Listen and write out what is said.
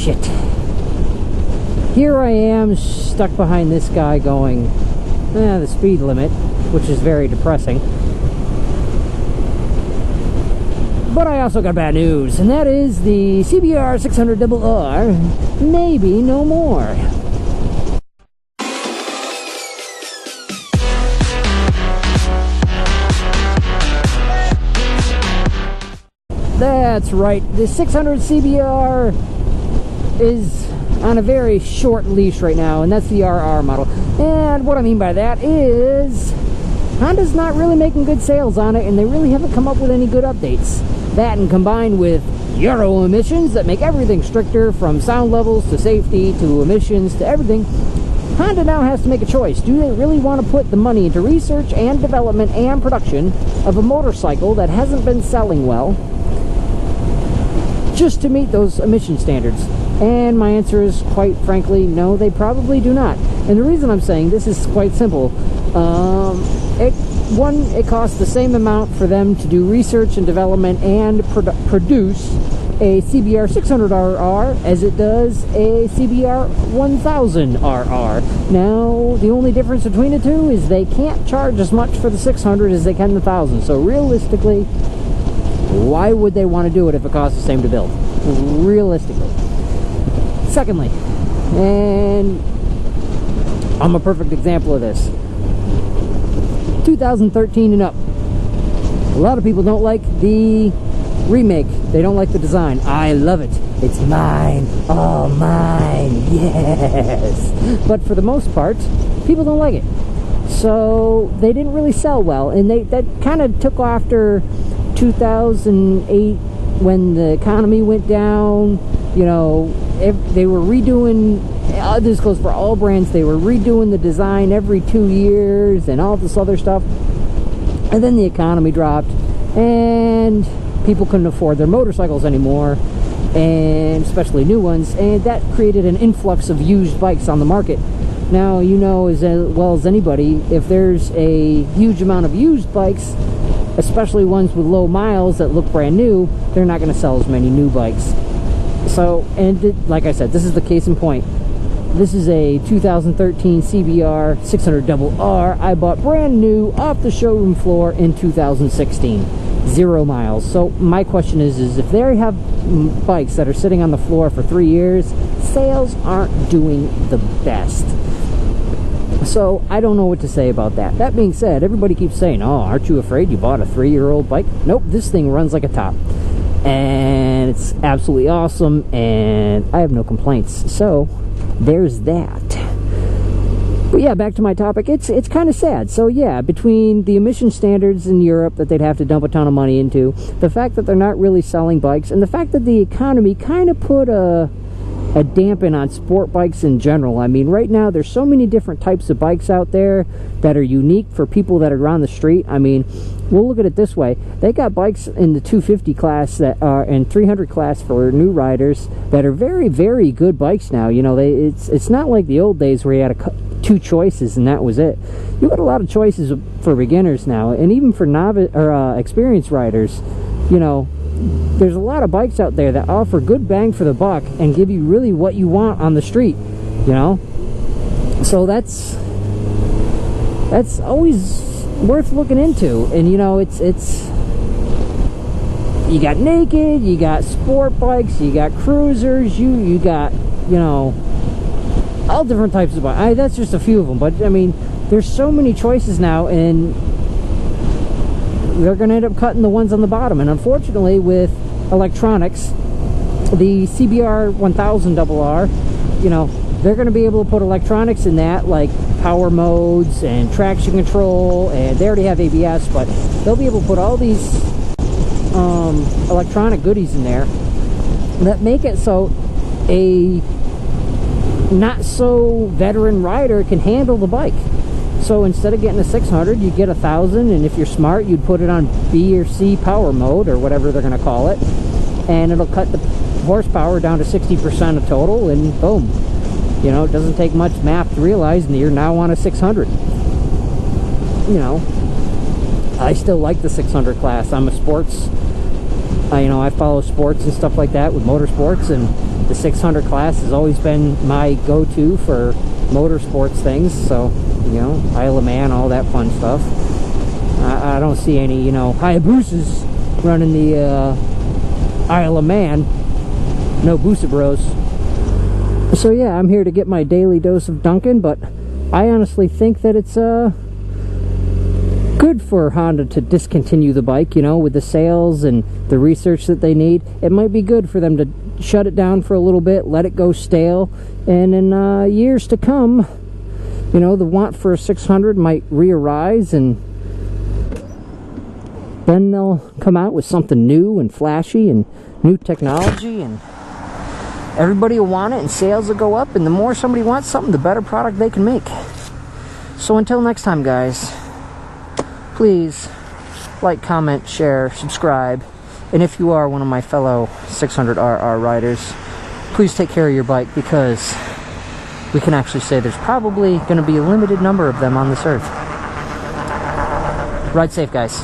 shit. Here I am stuck behind this guy going the speed limit, which is very depressing. But I also got bad news, and that is the CBR600RR, maybe no more. That's right, the 600 CBR is on a very short leash right now, and that's the RR model. And what I mean by that is Honda's not really making good sales on it, and they really haven't come up with any good updates. That, and combined with Euro emissions that make everything stricter, from sound levels to safety to emissions to everything, Honda now has to make a choice. Do they really want to put the money into research and development and production of a motorcycle that hasn't been selling well just to meet those emission standards? And my answer is, quite frankly, no, they probably do not. And the reason I'm saying this is quite simple. It costs the same amount for them to do research and development and produce a CBR600RR as it does a CBR1000RR. Now, the only difference between the two is they can't charge as much for the 600 as they can the 1000. So realistically, why would they want to do it if it costs the same to build? Realistically. Secondly, and I'm a perfect example of this, 2013 and up. A lot of people don't like the remake. They don't like the design. I love it. It's mine. All mine. Yes. But for the most part, people don't like it. So they didn't really sell well. And that kind of took after 2008 when the economy went down. You know, they were redoing, this goes for all brands, they were redoing the design every 2 years and all this other stuff. And then the economy dropped and people couldn't afford their motorcycles anymore, and especially new ones, and that created an influx of used bikes on the market. Now, you know as well as anybody, if there's a huge amount of used bikes, especially ones with low miles that look brand new, they're not going to sell as many new bikes. So, and like I said, this is the case in point. This is a 2013 CBR 600RR I bought brand new off the showroom floor in 2016. 0 miles. So my question is if they have bikes that are sitting on the floor for 3 years, sales aren't doing the best. So I don't know what to say about that. That being said, everybody keeps saying, oh, aren't you afraid you bought a 3-year-old bike? Nope, this thing runs like a top. And it's absolutely awesome, and I have no complaints. So there's that. But yeah, back to my topic. It's kind of sad. So yeah, between the emission standards in Europe that they'd have to dump a ton of money into, the fact that they're not really selling bikes, and the fact that the economy kind of put a dampen on sport bikes in general. I mean, right now there's so many different types of bikes out there that are unique for people that are on the street. I mean, we'll look at it this way. They got bikes in the 250 class that are, and 300 class for new riders that are very, very good bikes now. You know, it's not like the old days where you had 2 choices and that was it. You got a lot of choices for beginners now, and even for novice or experienced riders. You know, there's a lot of bikes out there that offer good bang for the buck and give you really what you want on the street, you know. So that's always worth looking into. And you know, it's you got naked, you got sport bikes, you got cruisers, you got, you know, all different types of bikes. That's just a few of them, but I mean, there's so many choices now, and they're going to end up cutting the ones on the bottom. And unfortunately, with electronics, the CBR1000RR, you know, they're going to be able to put electronics in that, like power modes and traction control, and they already have ABS, but they'll be able to put all these electronic goodies in there that make it so a not so veteran rider can handle the bike. So instead of getting a 600, you get 1000, and if you're smart, you'd put it on B or C power mode, or whatever they're going to call it, and it'll cut the horsepower down to 60% of total, and boom. You know, it doesn't take much math to realize that you're now on a 600. You know, I still like the 600 class. I'm a sports, you know, I follow sports and stuff like that with motorsports, and The 600 class has always been my go-to for motorsports things, so, you know, Isle of Man, all that fun stuff. I don't see any, you know, Hayabusas running the Isle of Man. No Busa Bros. So yeah, I'm here to get my daily dose of Duncan, but I honestly think that it's good for Honda to discontinue the bike, you know, with the sales and the research that they need. It might be good for them to shut it down for a little bit, let it go stale, and in years to come, you know, the want for a 600 might re-arise, and then they'll come out with something new and flashy and new technology, and everybody will want it, and sales will go up, and the more somebody wants something, the better product they can make. So until next time, guys, please like, comment, share, subscribe, and if you are one of my fellow 600RR riders, please take care of your bike, because we can actually say there's probably going to be a limited number of them on this earth. Ride safe, guys.